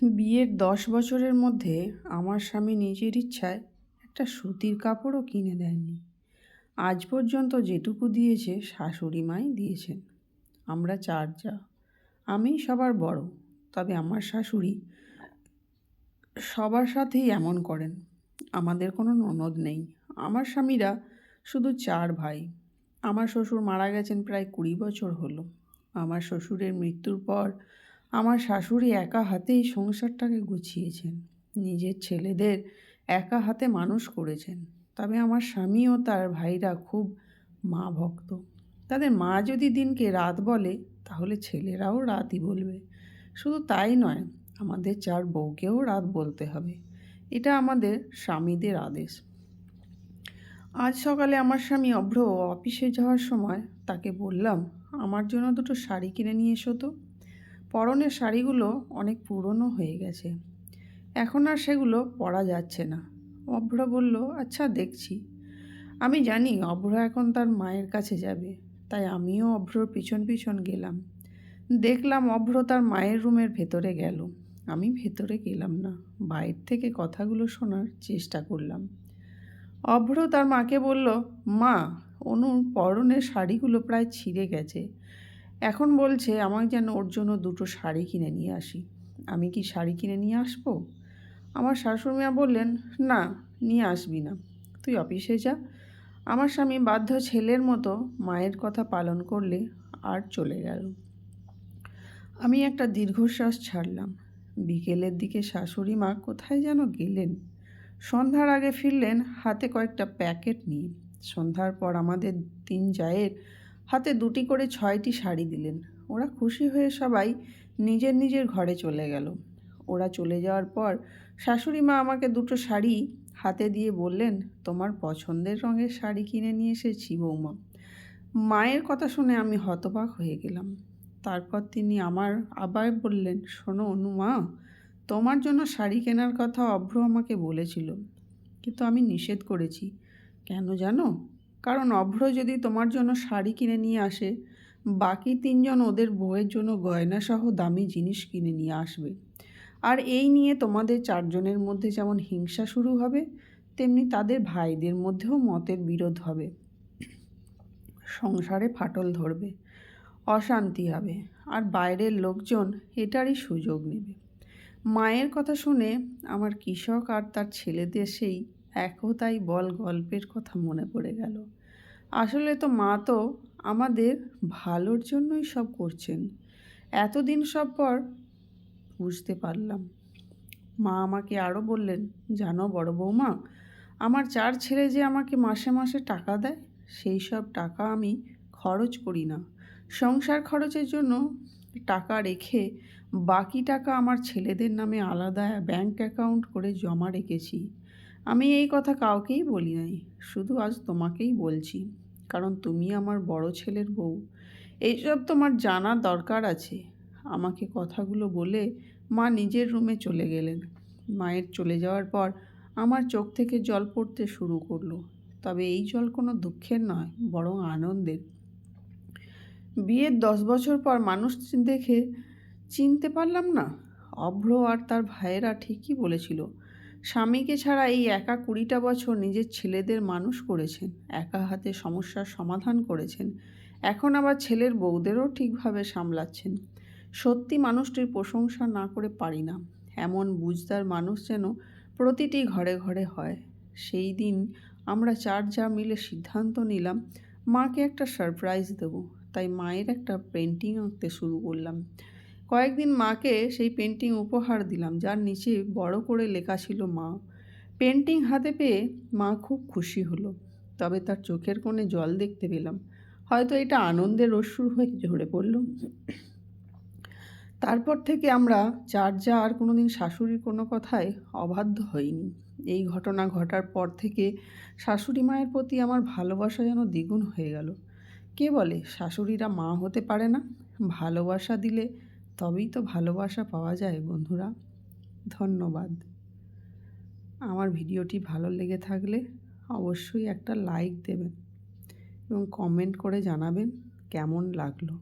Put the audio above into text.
বিয়ের 10 বছরের মধ্যে আমার স্বামী নিজের ইচ্ছায় একটা সুতির কাপড়ও কিনে দেননি। আজ পর্যন্ত যেটুকু দিয়েছে শাশুড়ি মাই দিয়েছেন। আমরা 4 যা, আমি সবার বড়। তবে আমার শাশুড়ি সবার সাথেই এমন করেন। আমাদের কোনো ননদ নেই। আমার স্বামীরা শুধু 4 ভাই। আমার শ্বশুর মারা গেছেন প্রায় 20 বছর হলো। আমার শ্বশুরের মৃত্যুর পর আমার শাশুড়ি একা হাতেই সংসারটাকে গুছিয়েছেন। নিজের ছেলেদের একা হাতে মানুষ করেছেন। তবে আমার স্বামী ও তার ভাইরা খুব মা ভক্ত। তাদের মা যদি দিনকে রাত বলে, তাহলে ছেলেরাও রাতই বলবে। শুধু তাই নয়, আমাদের 4 বউকেও রাত বলতে হবে। এটা আমাদের স্বামীদের আদেশ। আজ সকালে আমার স্বামী অভ্র অফিসে যাওয়ার সময় তাকে বললাম, আমার জন্য দুটো শাড়ি কিনে নিয়ে এসো তো। পরনের শাড়িগুলো অনেক পুরনো হয়ে গেছে, এখন আর সেগুলো পরা যাচ্ছে না। অভ্র বলল, আচ্ছা দেখছি। আমি জানি অভ্র এখন তার মায়ের কাছে যাবে, তাই আমিও অভ্রর পিছন পিছন গেলাম। দেখলাম অভ্র তার মায়ের রুমের ভেতরে গেল। আমি ভেতরে গেলাম না, বাইরে থেকে কথাগুলো শোনার চেষ্টা করলাম। অভ্র তার মাকে বলল, মা, অনুর পরনের শাড়িগুলো প্রায় ছিঁড়ে গেছে। এখন বলছে আমাকে যেন ওর জন্য দুটো শাড়ি কিনে নিয়ে আসি। আমি কি শাড়ি কিনে নিয়ে আসবো? আমার শাশুড়িমা বললেন, না, নিয়ে আসবি না, তুই অফিসে যা। আমার স্বামী বাধ্য ছেলের মতো মায়ের কথা পালন করলে আর চলে গেল। আমি একটা দীর্ঘশ্বাস ছাড়লাম। বিকেলের দিকে শাশুড়ি মা কোথায় যেন গেলেন। সন্ধ্যার আগে ফিরলেন হাতে কয়েকটা প্যাকেট নিয়ে। সন্ধ্যার পর আমাদের 3 জায়ের হাতে 2টি করে 6টি শাড়ি দিলেন। ওরা খুশি হয়ে সবাই নিজের নিজের ঘরে চলে গেল। ওরা চলে যাওয়ার পর শাশুড়ি মা আমাকে দুটো শাড়ি হাতে দিয়ে বললেন, তোমার পছন্দের রঙের শাড়ি কিনে নিয়ে এসেছি বৌমা। মায়ের কথা শুনে আমি হতবাক হয়ে গেলাম। তারপর তিনি আবার বললেন, শোনো অনুমা, তোমার জন্য শাড়ি কেনার কথা অভ্র আমাকে বলেছিল, কিন্তু আমি নিষেধ করেছি। কেন জানো? কারণ অভ্র যদি তোমার জন্য শাড়ি কিনে নিয়ে আসে, বাকি 3জন ওদের বউয়ের জন্য গয়নাসহ দামি জিনিস কিনে নিয়ে আসবে। আর এই নিয়ে তোমাদের 4জনের মধ্যে যেমন হিংসা শুরু হবে, তেমনি তাদের ভাইদের মধ্যেও মতের বিরোধ হবে। সংসারে ফাটল ধরবে, অশান্তি হবে, আর বাইরের লোকজন এটারই সুযোগ নেবে। মায়ের কথা শুনে আমার কৃষক আর তার ছেলেদের সেই একতাই বল গল্পের কথা মনে পড়ে গেল। আসলে তো মা তো আমাদের ভালোর জন্যই সব করছেন। এতদিন সব পর বুঝতে পারলাম। মা আমাকে আরও বললেন, জানো বড় বৌমা, আমার 4 ছেলে যে আমাকে মাসে মাসে টাকা দেয়, সেই সব টাকা আমি খরচ করি না। সংসার খরচের জন্য টাকা রেখে বাকি টাকা আমার ছেলেদের নামে আলাদা ব্যাংক অ্যাকাউন্ট করে জমা রেখেছি। আমি এই কথা কাউকেই বলি নাই, শুধু আজ তোমাকেই বলছি, কারণ তুমি আমার বড় ছেলের বউ। এইসব তোমার জানার দরকার আছে। আমাকে কথাগুলো বলে মা নিজের রুমে চলে গেলেন। মায়ের চলে যাওয়ার পর আমার চোখ থেকে জল পড়তে শুরু করলো। তবে এই জল কোনো দুঃখের নয়, বরং আনন্দের। বিয়ের 10 বছর পর মানুষ দেখে চিনতে পারলাম না। অভ্র আর তার ভাইয়েরা ঠিকই বলেছিল। স্বামীকে ছাড়া এই একা 20টা বছর নিজের ছেলেদের মানুষ করেছেন, একা হাতে সমস্যার সমাধান করেছেন। এখন আবার ছেলের বউদেরও ঠিকভাবে সামলাচ্ছেন। সত্যি মানুষটির প্রশংসা না করে পারি না। এমন বুঝদার মানুষ যেন প্রতিটি ঘরে ঘরে হয়। সেই দিন আমরা 4 যা মিলে সিদ্ধান্ত নিলাম মাকে একটা সারপ্রাইজ দেবো। তাই মায়ের একটা পেন্টিং আঁকতে শুরু করলাম। কয়েকদিন মাকে সেই পেন্টিং উপহার দিলাম, যার নিচে বড় করে লেখা ছিল মা। পেন্টিং হাতে পেয়ে মা খুব খুশি হলো, তবে তার চোখের কোণে জল দেখতে পেলাম। হয়তো এটা আনন্দের অশ্রু হয়ে ঝরে পড়ল। তারপর থেকে আমরা 4 যা আর কোনোদিন শাশুড়ির কোনো কথায় অবাধ্য হইনি। এই ঘটনা ঘটার পর থেকে শাশুড়ি মায়ের প্রতি আমার ভালোবাসা যেন দ্বিগুণ হয়ে গেল। কে বলে শাশুড়িরা মা হতে পারে না? ভালোবাসা দিলে তবেই তো ভালোবাসা পাওয়া যায় বন্ধুরা। ধন্যবাদ। আমার ভিডিওটি ভালো লেগে থাকলে অবশ্যই একটা লাইক দেবেন এবং কমেন্ট করে জানাবেন কেমন লাগলো।